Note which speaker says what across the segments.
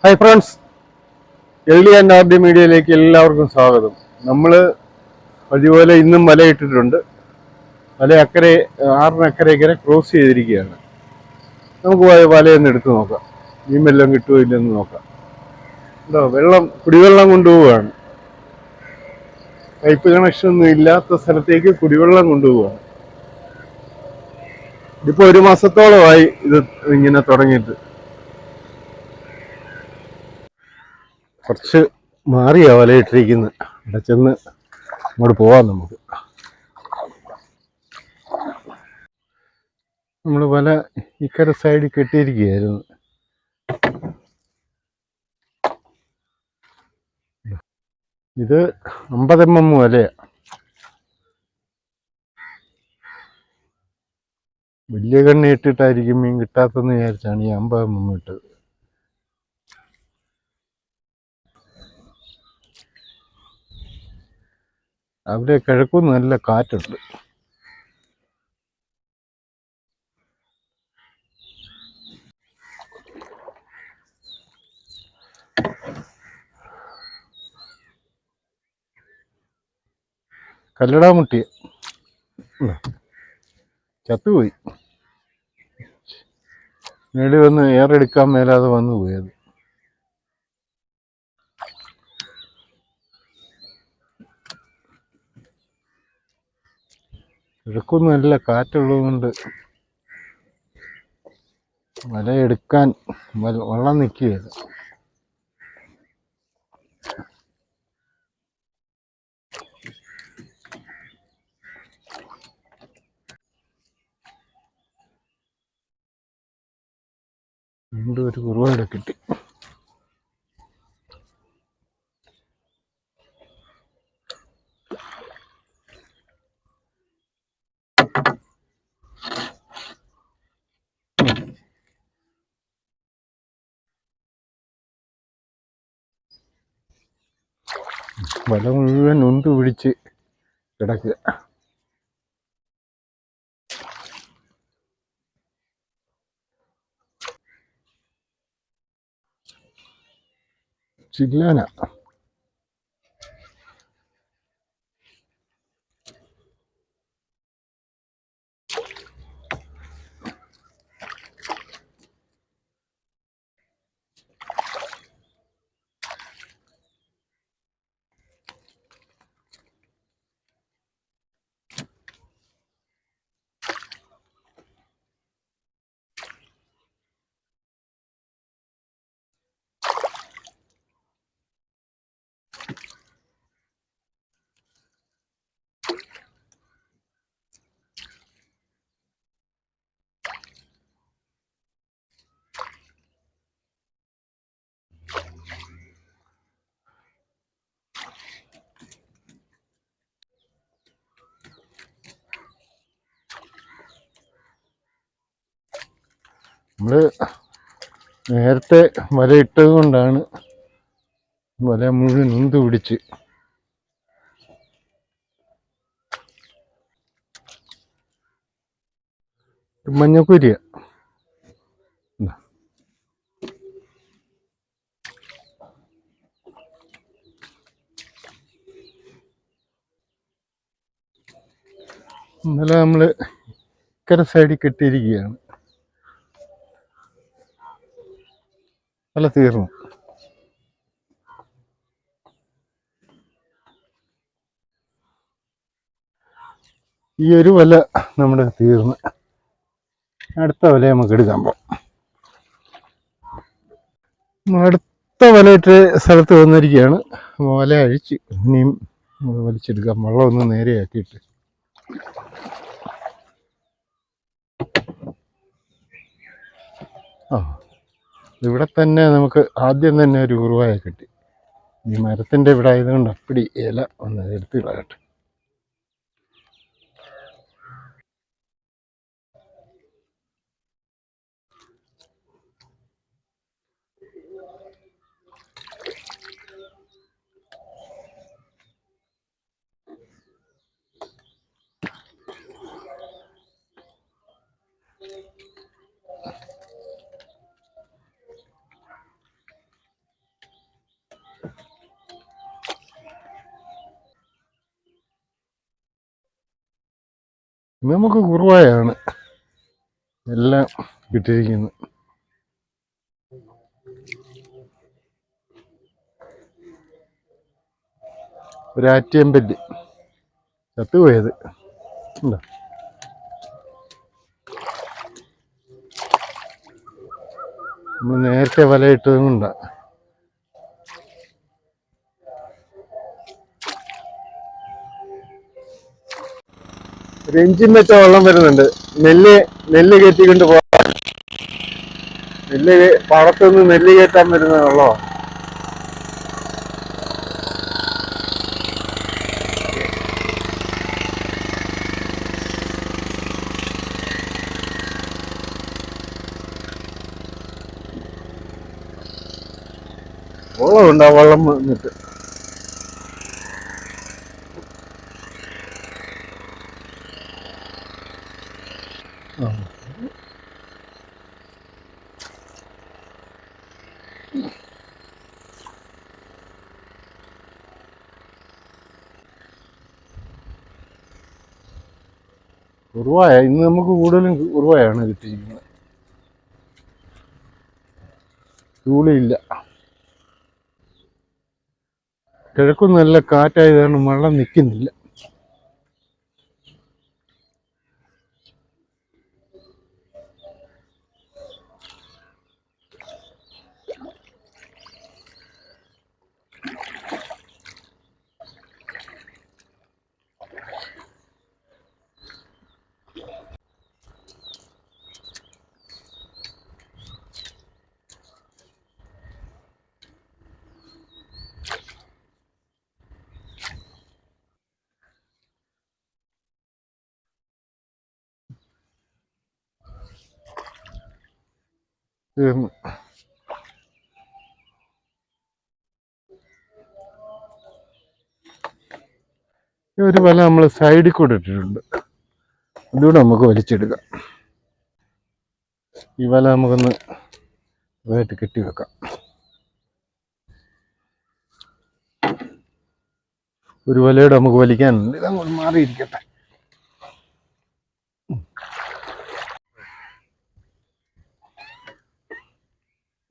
Speaker 1: Hi friends, L and R D മീഡിയയിലേക്ക് എല്ലാവർക്കും സ്വാഗതം. നമ്മൾ അതുപോലെ ഇന്നും വലയിട്ടിട്ടുണ്ട്. വല അക്കരെ 6 അക്കരെ ക്രോസ് ചെയ്തിരിക്കുകയാണ്. നമുക്ക് വലയൊന്ന് എടുത്ത് നോക്കാം. മീൻ വല്ലതും കിട്ടുമോ ഇല്ലെന്ന് നോക്കാം. കുടിവെള്ളം കൊണ്ടുപോവുകയാണ്. പൈപ്പ് കണക്ഷൻ ഒന്നും ഇല്ലാത്ത സ്ഥലത്തേക്ക് കുടിവെള്ളം കൊണ്ടുപോവുകയാണ്. ഇതിപ്പോൾ 1 മാസത്തോളമായി ഇത് ഇങ്ങനെ തുടങ്ങിയിട്ട്. കുറച്ച് മാറിയാ വലയിട്ടിരിക്കുന്നത്. ഇവിടെ ചെന്ന് അങ്ങോട്ട് പോവാം. നമ്മൾ വല ഇക്കര സൈഡിൽ കെട്ടിയിരിക്കുകയായിരുന്നു. ഇത് 50 mm വലയാ. വലിയ കണ്ണി ഇട്ടിട്ടായിരിക്കും മീൻ കിട്ടാത്തെന്ന് വിചാരിച്ചാണ് ഈ 50 mm ഇട്ടത്. അവിടെ കിഴക്കും നല്ല കാറ്റുണ്ട്. കല്ലടാമുട്ടി ചത്തുപോയി. മേളിൽ വന്ന് ഏറെടുക്കാൻ മേലാതെ വന്നു പോയത്. കിഴക്കൊന്നും നല്ല കാറ്റുള്ളത് കൊണ്ട് വലയെടുക്കാൻ വള്ളം നിൽക്കുകയില്ല. വീണ്ടും ഒരു കുറുവയുടെ കിട്ടി. വല മുഴുവൻ ഉന്ത് പിടിച്ച് കിടക്കുക. ചില്ലാന നമ്മൾ നേരത്തെ വലയിട്ടത് കൊണ്ടാണ് വല മുഴുവൻ ഉന്ത് പിടിച്ച്. മഞ്ഞക്കുരിയ ഇന്നലെ നമ്മൾ ഇക്കര സൈഡിൽ കെട്ടിയിരിക്കുകയാണ്. വല തീർന്നു. ഈ ഒരു വല നമ്മുടെ തീർന്ന്. അടുത്ത വല നമുക്ക് എടുക്കാൻ പോകാം. അടുത്ത വലയിട്ട് സ്ഥലത്ത് വന്നിരിക്കുകയാണ്. വല അഴിച്ച് ഇനിയും വലിച്ചെടുക്കാം. വെള്ളം ഒന്ന് നേരെയാക്കിയിട്ട്. ഇവിടെ തന്നെ നമുക്ക് ആദ്യം തന്നെ ഒരു ഉറുവായ കിട്ടി. ഈ മരത്തിൻ്റെ ഇവിടെ ആയതുകൊണ്ട് അപ്പടി ഇല ഒന്ന് എടുത്ത് കളയട്ടെ. നമുക്ക് കുറവായാണ് എല്ലാം കിട്ടിയിരിക്കുന്നത്. ഒരു ആറ്റിയമ്പല് ചത്തുപോയത് ഉണ്ടോ? നമ്മൾ നേരത്തെ വലയിട്ടതും കൊണ്ടാ. ഒരു ഇഞ്ചിൻ വെച്ച വെള്ളം വരുന്നുണ്ട്. നെല്ല് കയറ്റിക്കൊണ്ട് പോകാൻ. പാടത്തുനിന്ന് നെല്ല് കയറ്റാൻ വരുന്ന വെള്ളമാണ്. വെള്ളമുണ്ട്, ആ വെള്ളം വന്നിട്ട്. ഉറുവായ ഇന്ന് നമുക്ക് കൂടുതലും ഉറുവായാണ് കിട്ടിയിരിക്കുന്നത്. ചൂളിയില്ല. കിഴക്കും നല്ല കാറ്റായത് കാരണം വെള്ളം നിൽക്കുന്നില്ല. തീർന്നു. ഒരു വല നമ്മൾ സൈഡിൽ കൂടെ ഇട്ടിട്ടുണ്ട്. ഇതുകൂടെ നമുക്ക് വലിച്ചെടുക്കാം. ഈ വല നമുക്കൊന്ന് ഇതായിട്ട് കെട്ടി വെക്കാം. ഒരു വലയുടെ നമുക്ക് വലിക്കാനുണ്ട്. ഇതങ്ങോട്ട് മാറിയിരിക്കട്ടെ.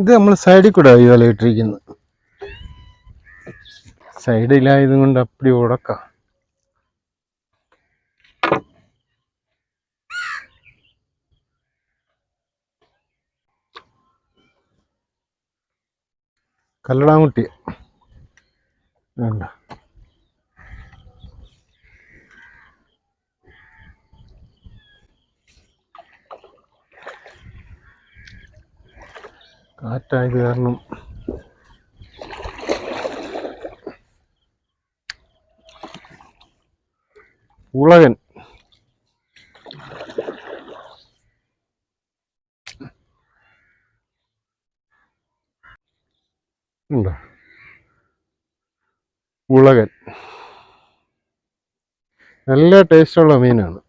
Speaker 1: ഇത് നമ്മൾ സൈഡിൽ കൂടെ ഈ വല ഇട്ടിരിക്കുന്നത്. സൈഡിലായത് കൊണ്ട് അപ്പടി ഉടക്കാം. കല്ലടാമുട്ടി വേണ്ട. കാറ്റായത് കാരണം ഉളകൻ ഉണ്ടോ? ഉളകൻ നല്ല ടേസ്റ്റുള്ള മീനാണ്.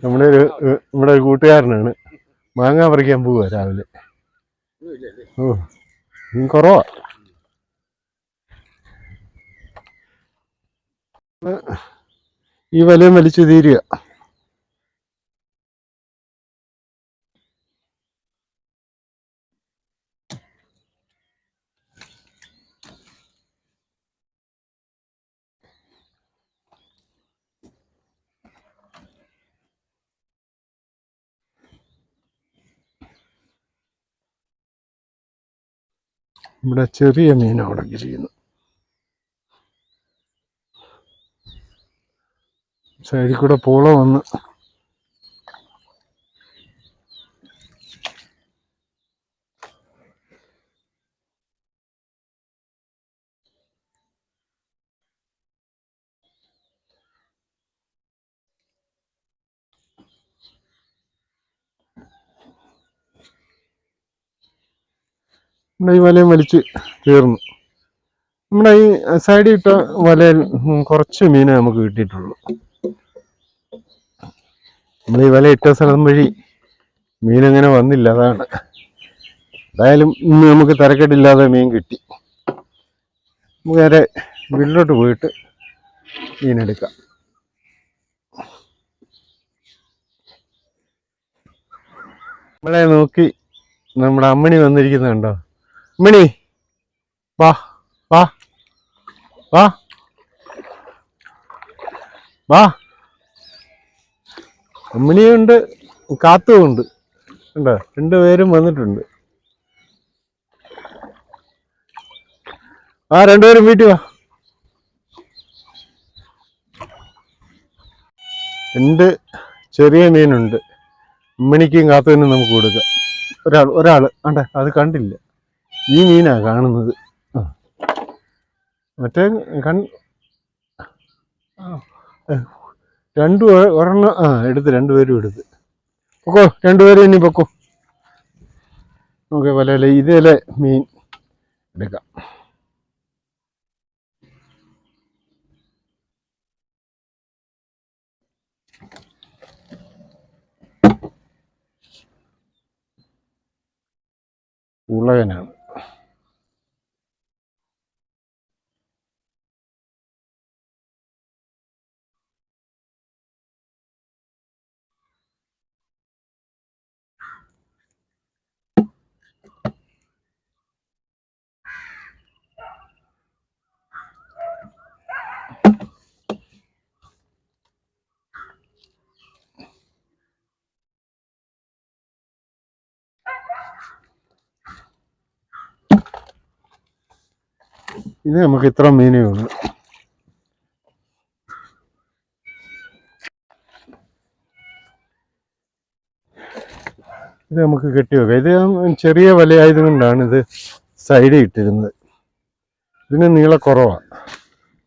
Speaker 1: നമ്മുടെ ഇവിടെ ഒരു കൂട്ടുകാരനാണ്. മാങ്ങ പറിക്കാൻ പോവുക രാവിലെ. ഓ, കുറവാ. ഈ വലയും വലിച്ചു തീരുക. ഇവിടെ ചെറിയ മീൻ അവിടെ ഇരിക്കുന്നു. സൈഡിൽ കൂടെ പോള വന്ന് നമ്മുടെ ഈ വലയും വലിച്ച് തീർന്നു. നമ്മുടെ ഈ സൈഡിൽ ഇട്ട വലയിൽ കുറച്ച് മീനെ നമുക്ക് കിട്ടിയിട്ടുള്ളൂ. നമ്മൾ ഈ വല ഇട്ട സ്ഥലം വഴി മീനങ്ങനെ വന്നില്ല, അതാണ്. എന്തായാലും ഇന്ന് നമുക്ക് തരക്കെട്ടില്ലാതെ മീൻ കിട്ടി. നമുക്ക് നേരെ വീട്ടിലോട്ട് പോയിട്ട് മീനെടുക്കാം. നമ്മളെ നോക്കി നമ്മുടെ അമ്മണി വന്നിരിക്കുന്നുണ്ടോ? അമ്മണി വാ വാ വാ വാ. അമ്മണിയുണ്ട്, കാത്തുമുണ്ട്. ഉണ്ടോ? രണ്ടുപേരും വന്നിട്ടുണ്ട്. ആ, രണ്ടുപേരും വീട്ടിൽ വാ. രണ്ട് ചെറിയ മീനുണ്ട്. അമ്മണിക്കും കാത്തുവിനും നമുക്ക് കൊടുക്കാം. ഒരാള് ആണ്ടെ, അത് കണ്ടില്ല. ഈ മീനാ കാണുന്നത്. മറ്റേ ഒരെണ്ണം എടുത്ത്, രണ്ടുപേരും എടുത്ത്. പൊക്കോ, രണ്ടുപേരും ഇനി പൊക്കോ. നമുക്ക് വലയില ഇതേലെ മീൻ എടുക്കാം. ഉളകനാണ്. ഇത് നമുക്ക് ഇത്ര മീനേ ഉള്ളൂ. ഇത് നമുക്ക് കെട്ടി വെക്കാം. ഇത് ചെറിയ വലയായതുകൊണ്ടാണ് ഇത് സൈഡിൽ ഇട്ടിരുന്നത്. ഇതിന് നീളക്കുറവാണ്.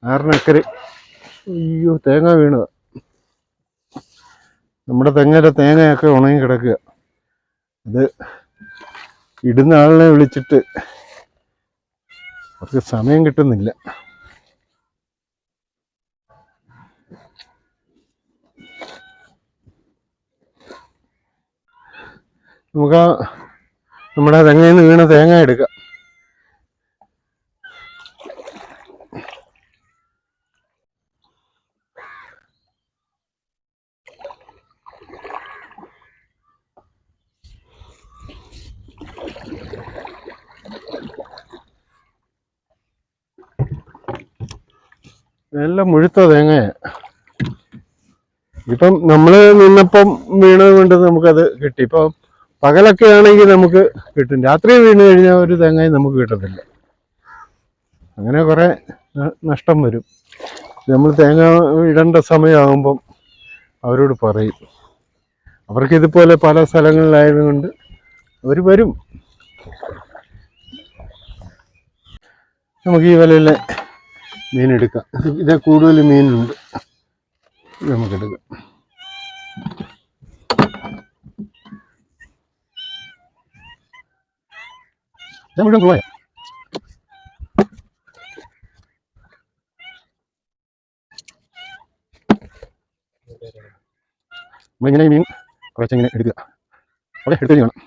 Speaker 1: 6 ഏക്കർ. അയ്യോ, തേങ്ങ വീണത്. നമ്മുടെ തേങ്ങയൊക്കെ ഉണങ്ങി കിടക്കുക. അത് ഇടുന്ന ആളിനെ വിളിച്ചിട്ട് അവർക്ക് സമയം കിട്ടുന്നില്ല. നമുക്ക് നമ്മുടെ തെങ്ങയിൽ നിന്ന് വീണ തേങ്ങ എടുക്കാം. നല്ല മുഴുത്ത തേങ്ങയാ. ഇപ്പം നമ്മൾ നിന്നപ്പം വീണത് കൊണ്ട് നമുക്കത് കിട്ടി. ഇപ്പം പകലൊക്കെ ആണെങ്കിൽ നമുക്ക് കിട്ടും. രാത്രി വീണ് കഴിഞ്ഞാൽ ഒരു തേങ്ങയും നമുക്ക് കിട്ടത്തില്ല. അങ്ങനെ കുറെ നഷ്ടം വരും. നമ്മൾ തേങ്ങ ഇടേണ്ട സമയമാകുമ്പം അവരോട് പറയും. അവർക്ക് ഇതുപോലെ പല സ്ഥലങ്ങളിലായതുകൊണ്ട് അവർ വരും. നമുക്ക് ഈ വലയിലെ മീനെടുക്കാം. ഇതേ കൂടുതൽ മീനുണ്ട്, നമുക്കെടുക്കാം. മുഴുവൻ പോയ നമ്മളിങ്ങനെ മീൻ കുറച്ചിങ്ങനെ എടുക്കുക. ഓക്കെ, എടുത്തു വേണം.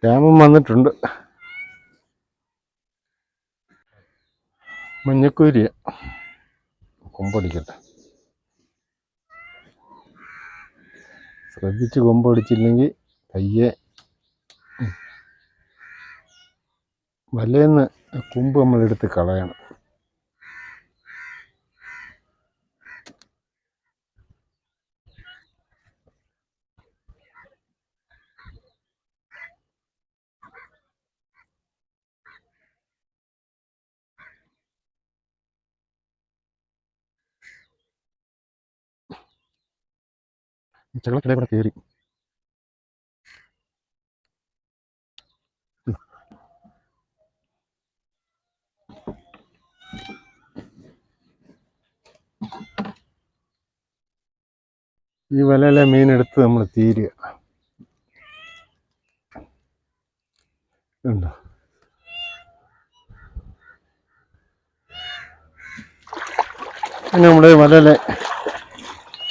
Speaker 1: രാമൻ വന്നിട്ടുണ്ട്. മഞ്ഞക്കൂരിയ കൊമ്പടിക്കട്ടെ. ശ്രദ്ധിച്ച് കൊമ്പടിച്ചില്ലെങ്കിൽ പയ്യെ വലയെന്ന് കൊമ്പ് നമ്മളെടുത്ത് കളയണം. ചെകളക്കിടെ കൂടെ കയറി. ഈ വലയിലെ മീനെടുത്ത് നമ്മൾ തീരുക. ഉണ്ടോ? പിന്നെ നമ്മുടെ വലയിലെ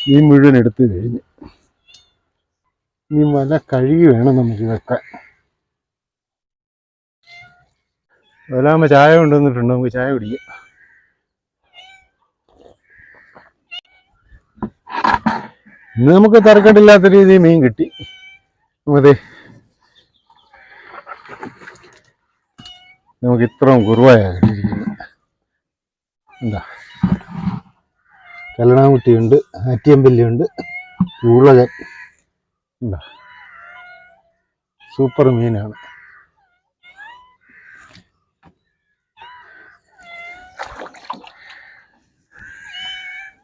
Speaker 1: മീൻ മുഴുവൻ എടുത്ത് കഴിഞ്ഞ് ഈ വല കഴുകി വേണം നമുക്ക് വെക്കാൻ. വലാകുമ്പോൾ ചായ കൊണ്ടുവന്നിട്ടുണ്ട്, നമുക്ക് ചായ കുടിക്കാം. ഇന്ന് നമുക്ക് തരക്കെട്ടില്ലാത്ത രീതിയിൽ മീൻ കിട്ടി. അതെ, നമുക്ക് ഇത്രയും കുറുവായ കിട്ടിയിരിക്കുന്നത്. എന്താ, കല്ലണാമുട്ടിയുണ്ട്, ആറ്റിയമ്പല്ലിയുണ്ട്, ഉളകൻ. എന്താ, സൂപ്പർ മീനാണ്.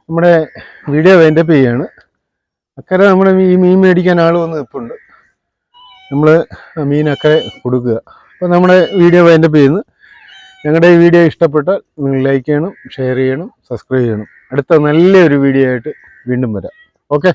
Speaker 1: നമ്മുടെ വീഡിയോ വൈൻഡപ്പ് ചെയ്യാണ്. അക്കരെ നമ്മുടെ ഈ മീൻ മേടിക്കാൻ ആൾ വന്ന് നിൽപ്പുണ്ട്. നമ്മൾ മീൻ അക്കരെ കൊടുക്കുക. അപ്പോൾ നമ്മുടെ വീഡിയോ വൈൻഡപ്പ് ചെയ്യുന്നു. ഞങ്ങളുടെ ഈ വീഡിയോ ഇഷ്ടപ്പെട്ടാൽ നിങ്ങൾ ലൈക്ക് ചെയ്യണം, ഷെയർ ചെയ്യണം, സബ്സ്ക്രൈബ് ചെയ്യണം. അടുത്ത നല്ലൊരു വീഡിയോ ആയിട്ട് വീണ്ടും വരാം. ഓക്കെ.